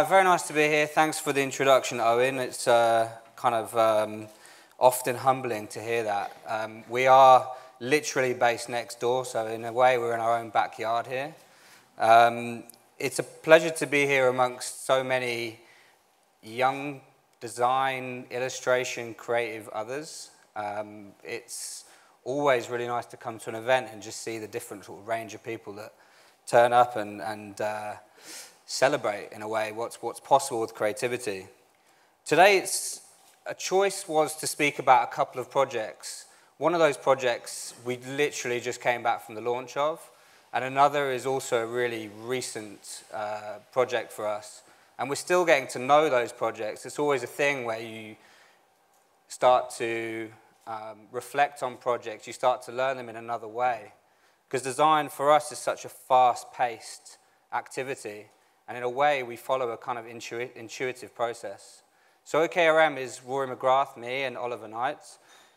Very nice to be here. Thanks for the introduction, Owen. It's kind of often humbling to hear that. We are literally based next door, so in a way we're in our own backyard here. It's a pleasure to be here amongst so many young design, illustration, creative others. It's always really nice to come to an event and just see the different sort of range of people that turn up and celebrate, in a way, what's possible with creativity. Today, a choice was to speak about a couple of projects. One of those projects we literally just came back from the launch of, and another is also a really recent project for us. And we're still getting to know those projects. It's always a thing where you start to reflect on projects, you start to learn them in another way. Because design for us is such a fast-paced activity, and in a way we follow a kind of intuitive process. So OKRM is Rory McGrath, me, and Oliver Knight,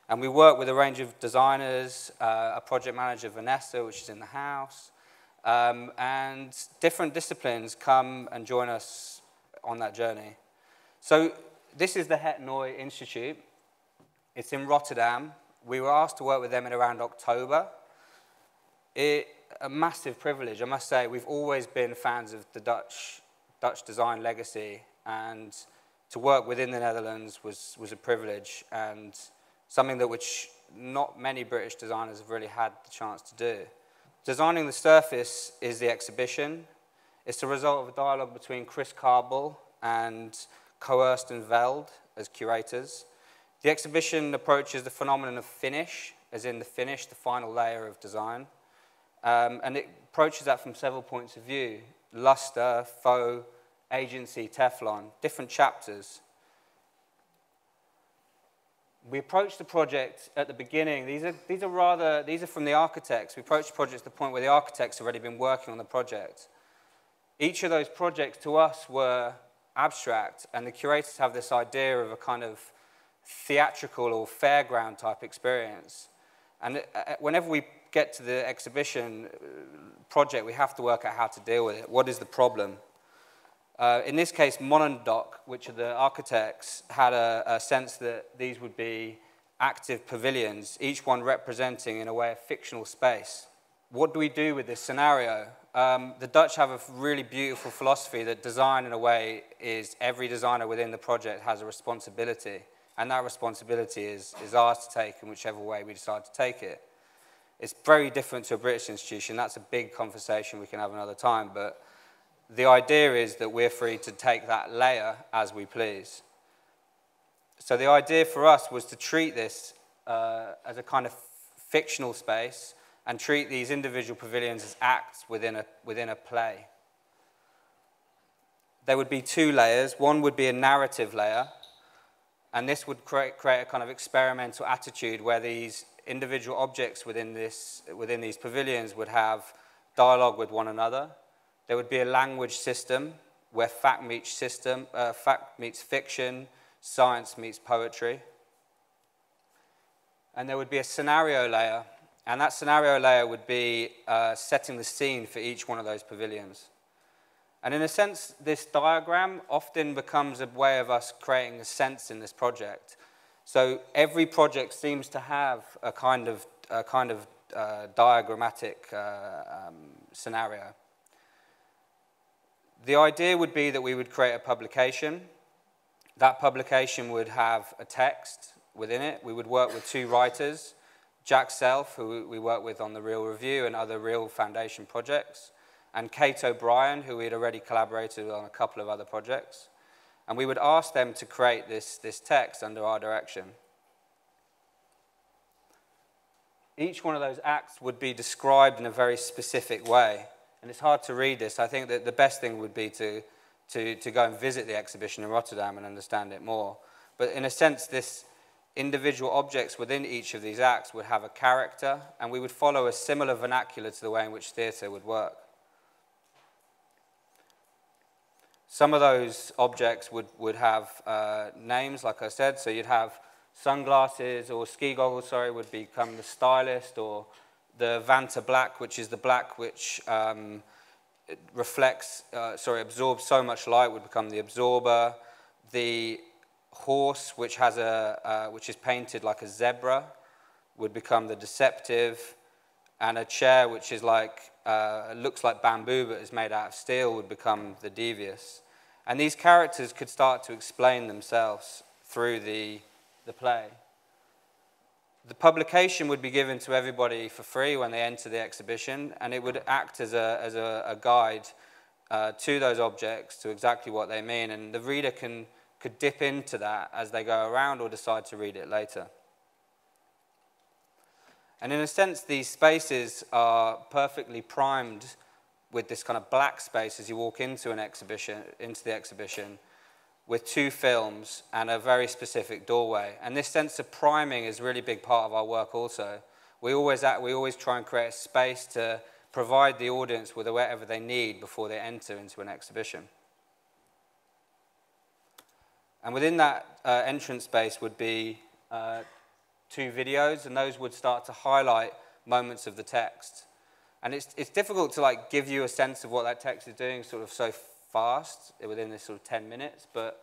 and we work with a range of designers, a project manager, Vanessa, which is in the house, and different disciplines come and join us on that journey. So this is the Het Nooy Institute. It's in Rotterdam. We were asked to work with them in around October. A massive privilege, I must say. We've always been fans of the Dutch design legacy, and to work within the Netherlands was a privilege, and something that which not many British designers have really had the chance to do. Designing the Surface is the exhibition. It's the result of a dialogue between Chris Carball and Coerst and Veld as curators. The exhibition approaches the phenomenon of finish, as in the finish, the final layer of design. And it approaches that from several points of view: luster, faux, agency, Teflon, different chapters. We approached the project at the beginning. These are from the architects. We approached the project at the point where the architects have already been working on the project. Each of those projects to us were abstract, and the curators have this idea of a kind of theatrical or fairground type experience. And whenever we get to the exhibition project, we have to work out how to deal with it. What is the problem? In this case, Monondoc, which are the architects, had a sense that these would be active pavilions, each one representing, in a way, a fictional space. What do we do with this scenario? The Dutch have a really beautiful philosophy that design, in a way, is every designer within the project has a responsibility, and that responsibility is ours to take in whichever way we decide to take it. It's very different to a British institution. That's a big conversation we can have another time, but the idea is that we're free to take that layer as we please. So the idea for us was to treat this as a kind of fictional space and treat these individual pavilions as acts within a play. There would be two layers. One would be a narrative layer, and this would create a kind of experimental attitude where these individual objects within these pavilions would have dialogue with one another. There would be a language system where fact meets fiction, science meets poetry. And there would be a scenario layer, and that scenario layer would be setting the scene for each one of those pavilions. And in a sense, this diagram often becomes a way of us creating a sense in this project. So every project seems to have a kind of diagrammatic scenario. The idea would be that we would create a publication. That publication would have a text within it. We would work with two writers, Jack Self, who we work with on the Real Review and other Real Foundation projects, and Kate O'Brien, who we had already collaborated with on a couple of other projects. And we would ask them to create this text under our direction. Each one of those acts would be described in a very specific way. And it's hard to read this. I think that the best thing would be to go and visit the exhibition in Rotterdam and understand it more. But in a sense, this individual objects within each of these acts would have a character, and we would follow a similar vernacular to the way in which theatre would work. Some of those objects would have names, like I said, so you'd have sunglasses or ski goggles, sorry, would become the stylist, or the Vanta black, which is the black which absorbs so much light would become the absorber. The horse, which is painted like a zebra, would become the deceptive, and a chair which is looks like bamboo but is made out of steel would become the devious. And these characters could start to explain themselves through the play. The publication would be given to everybody for free when they enter the exhibition, and it would act as a guide to those objects, to exactly what they mean, and the reader could dip into that as they go around or decide to read it later. And in a sense, these spaces are perfectly primed with this kind of black space as you walk into the exhibition, with 2 films and a very specific doorway. And this sense of priming is a really big part of our work also. We always try and create a space to provide the audience with whatever they need before they enter into an exhibition. And within that entrance space would be 2 videos, and those would start to highlight moments of the text. And it's difficult to give you a sense of what that text is doing sort of so fast within this sort of 10 minutes, but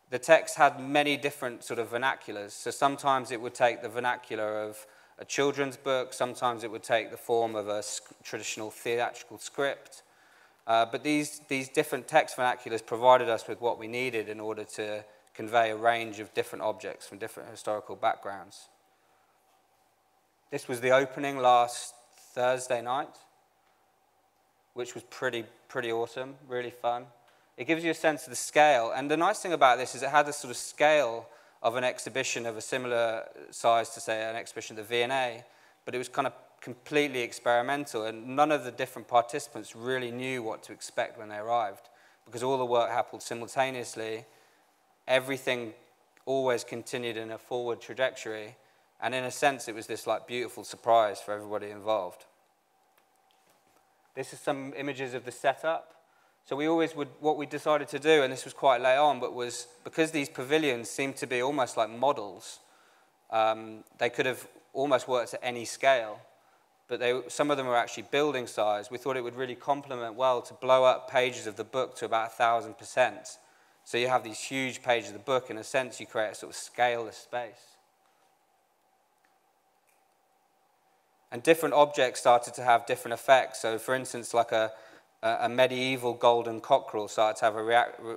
the text had many different sort of vernaculars. So sometimes it would take the vernacular of a children's book, sometimes it would take the form of a traditional theatrical script, but these different text vernaculars provided us with what we needed in order to convey a range of different objects from different historical backgrounds. This was the opening last Thursday night, which was pretty awesome, really fun. It gives you a sense of the scale, and the nice thing about this is it had a sort of scale of an exhibition of a similar size to, say, an exhibition at the V&A, but it was kind of completely experimental, and none of the different participants really knew what to expect when they arrived, because all the work happened simultaneously. Everything always continued in a forward trajectory, and in a sense it was this beautiful surprise for everybody involved. This is some images of the setup. So what we decided to do, and this was quite late on, but was because these pavilions seemed to be almost like models, they could have almost worked at any scale, but some of them were actually building size. We thought it would really complement well to blow up pages of the book to about 1,000%. So you have these huge pages of the book. In a sense, you create a sort of scaleless space. And different objects started to have different effects. So for instance, like a medieval golden cockerel started to have a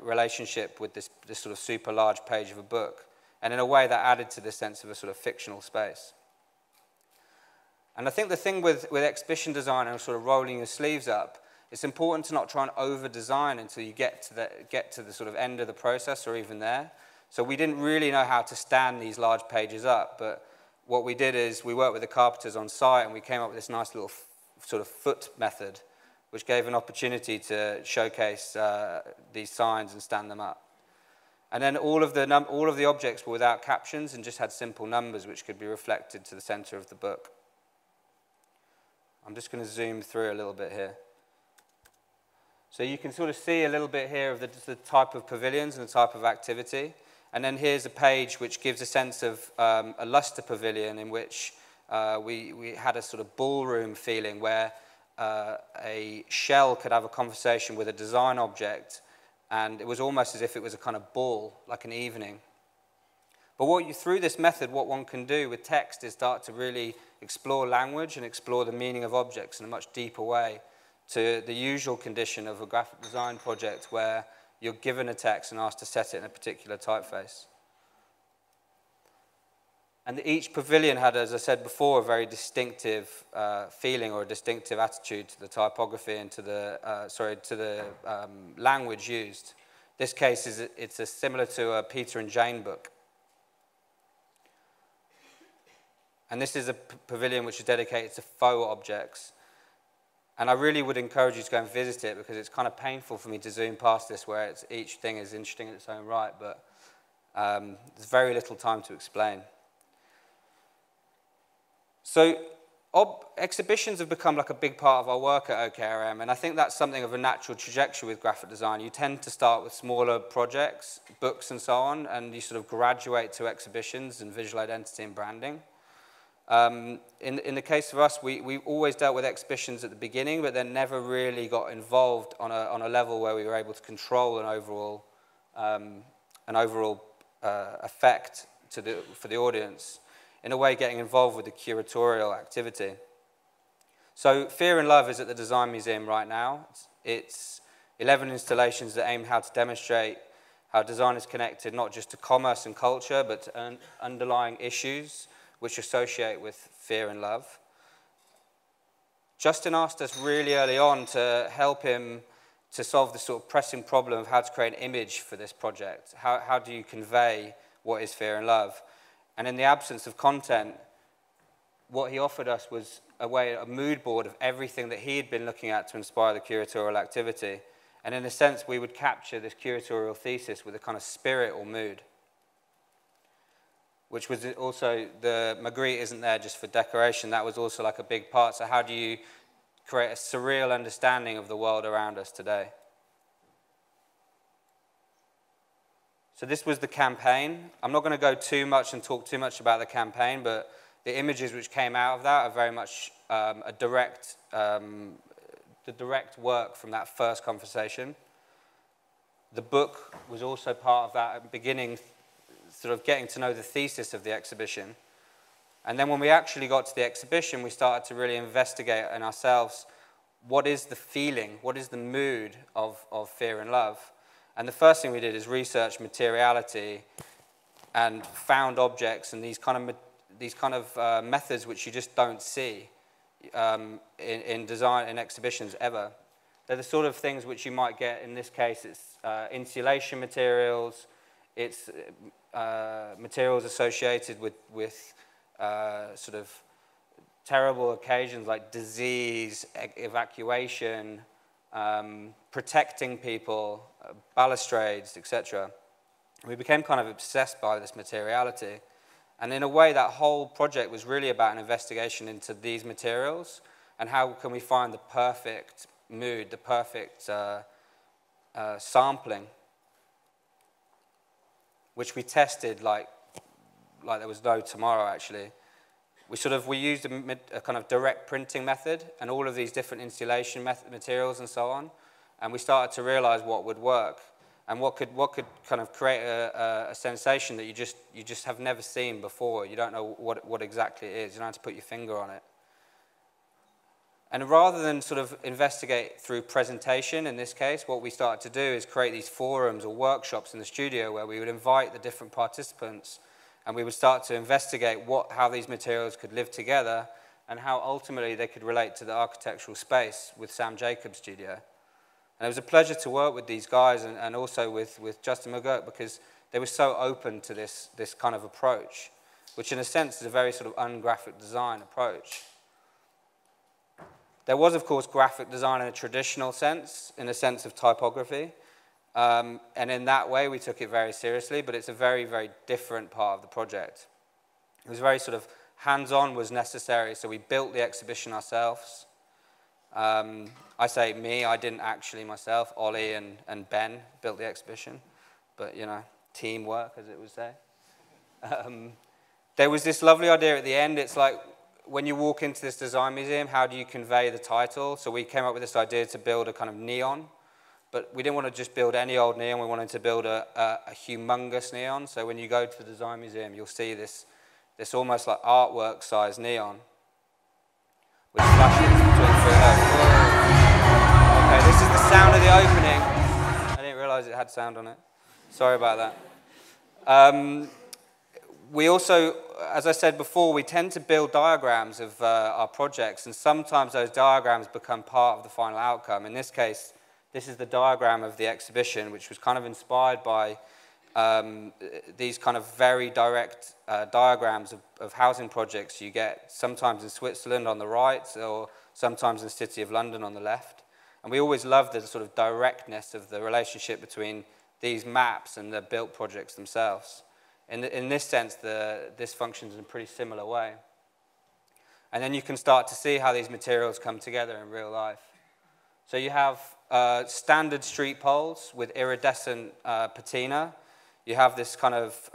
relationship with this sort of super large page of a book. And in a way that added to this sense of a sort of fictional space. And I think the thing with exhibition design and sort of rolling your sleeves up, it's important to not try and over-design until you get to the sort of end of the process or even there. So we didn't really know how to stand these large pages up, but what we did is we worked with the carpenters on site, and we came up with this nice little sort of foot method, which gave an opportunity to showcase these signs and stand them up. And then all of the objects were without captions and just had simple numbers which could be reflected to the center of the book. I'm just going to zoom through a little bit here. So you can sort of see a little bit here of the type of pavilions and the type of activity. And then here's a page which gives a sense of a luster pavilion in which we had a sort of ballroom feeling where a shell could have a conversation with a design object, and it was almost as if it was a kind of ball, like an evening. But through this method, what one can do with text is start to really explore language and explore the meaning of objects in a much deeper way to the usual condition of a graphic design project where you're given a text and asked to set it in a particular typeface. And each pavilion had, as I said before, a very distinctive feeling or a distinctive attitude to the typography and to the language used. This case it's similar to a Peter and Jane book. And this is a pavilion which is dedicated to faux objects. And I really would encourage you to go and visit it, because it's kind of painful for me to zoom past this where each thing is interesting in its own right, but there's very little time to explain. So exhibitions have become like a big part of our work at OKRM, and I think that's something of a natural trajectory with graphic design. You tend to start with smaller projects, books and so on, and you sort of graduate to exhibitions and visual identity and branding. In the case of us, we always dealt with exhibitions at the beginning, but then never really got involved on a level where we were able to control an overall effect for the audience. In a way, getting involved with the curatorial activity. So Fear and Love is at the Design Museum right now. It's 11 installations that aim how to demonstrate how design is connected not just to commerce and culture, but to underlying issues which associate with fear and love. Justin asked us really early on to help him to solve this sort of pressing problem of how to create an image for this project. How do you convey what is fear and love? And in the absence of content, what he offered us was a mood board of everything that he had been looking at to inspire the curatorial activity. And in a sense, we would capture this curatorial thesis with a kind of spirit or mood. Which was also, the Magritte isn't there just for decoration, that was also like a big part. So how do you create a surreal understanding of the world around us today? So this was the campaign. I'm not going to go too much and talk too much about the campaign, but the images which came out of that are very much the direct work from that first conversation. The book was also part of that at the beginning, sort of getting to know the thesis of the exhibition. And then when we actually got to the exhibition, we started to really investigate in ourselves, what is the feeling, what is the mood of fear and love? And the first thing we did is research materiality and found objects and these kind of methods which you just don't see in design and exhibitions ever. They're the sort of things which you might get, in this case, it's insulation materials, it's materials associated with sort of terrible occasions like disease, evacuation, protecting people, balustrades, etc. We became kind of obsessed by this materiality. And in a way, that whole project was really about an investigation into these materials and how can we find the perfect mood, the perfect sampling, which we tested like there was no tomorrow, actually. We used a kind of direct printing method and all of these different insulation materials and so on, and we started to realize what would work and what could kind of create a sensation that you just have never seen before. You don't know what exactly it is. You don't have to put your finger on it. And rather than sort of investigate through presentation, in this case, what we started to do is create these forums or workshops in the studio where we would invite the different participants and we would start to investigate how these materials could live together and how ultimately they could relate to the architectural space with Sam Jacobs' studio. And it was a pleasure to work with these guys and also with Justin McGrath because they were so open to this kind of approach, which in a sense is a very sort of ungraphic design approach. There was, of course, graphic design in a traditional sense, in a sense of typography. And in that way, we took it very seriously, but it's a very, very different part of the project. It was very sort of hands-on was necessary, so we built the exhibition ourselves. I say me, I didn't actually myself. Ollie and Ben built the exhibition, but, you know, teamwork, as it would say. There was this lovely idea at the end. It's like, when you walk into this design museum, how do you convey the title? So we came up with this idea to build a kind of neon, but we didn't want to just build any old neon. We wanted to build a humongous neon. So when you go to the design museum, you'll see this almost like artwork-sized neon, which flashes between three levels. Okay, this is the sound of the opening. I didn't realize it had sound on it. Sorry about that. We also, as I said before, we tend to build diagrams of our projects, and sometimes those diagrams become part of the final outcome. In this case, this is the diagram of the exhibition, which was kind of inspired by these kind of very direct diagrams of housing projects you get sometimes in Switzerland on the right, or sometimes in the City of London on the left. And we always loved the sort of directness of the relationship between these maps and the built projects themselves. In this sense, this functions in a pretty similar way. And then you can start to see how these materials come together in real life. So you have standard street poles with iridescent patina. You have this kind of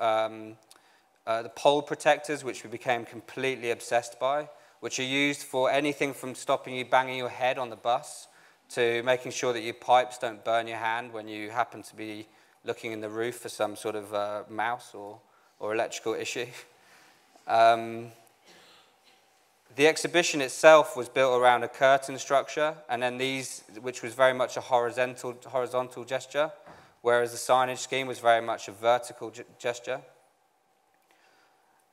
the pole protectors, which we became completely obsessed by, which are used for anything from stopping you banging your head on the bus to making sure that your pipes don't burn your hand when you happen to be looking in the roof for some sort of mouse or electrical issue. The exhibition itself was built around a curtain structure, and then these, which was very much a horizontal gesture, whereas the signage scheme was very much a vertical gesture.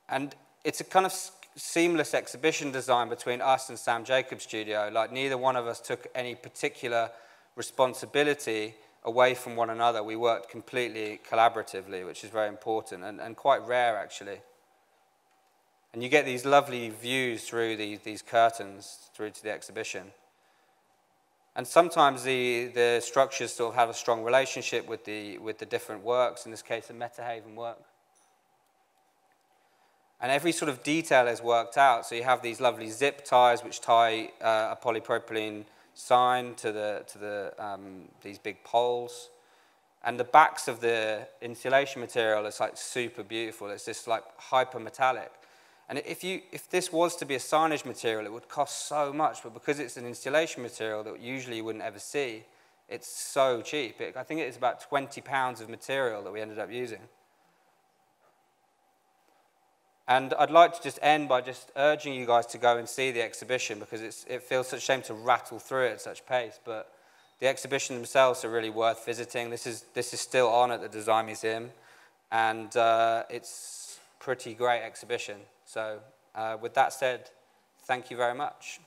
And it's a kind of seamless exhibition design between us and Sam Jacobs' studio. Like, neither one of us took any particular responsibility away from one another. We worked completely collaboratively, which is very important and quite rare, actually. And you get these lovely views through these curtains through to the exhibition. And sometimes the structures sort of have a strong relationship with the different works, in this case, a Metahaven work. And every sort of detail is worked out. So you have these lovely zip ties which tie a polypropylene sign to these big poles. And the backs of the insulation material is like super beautiful. It's just like hyper metallic. And if this was to be a signage material, it would cost so much, but because it's an insulation material that usually you wouldn't ever see, it's so cheap. I think it's about £20 of material that we ended up using. And I'd like to just end by just urging you guys to go and see the exhibition, because it feels such a shame to rattle through it at such pace, but the exhibition themselves are really worth visiting. This is still on at the Design Museum, and it's a pretty great exhibition. So with that said, thank you very much.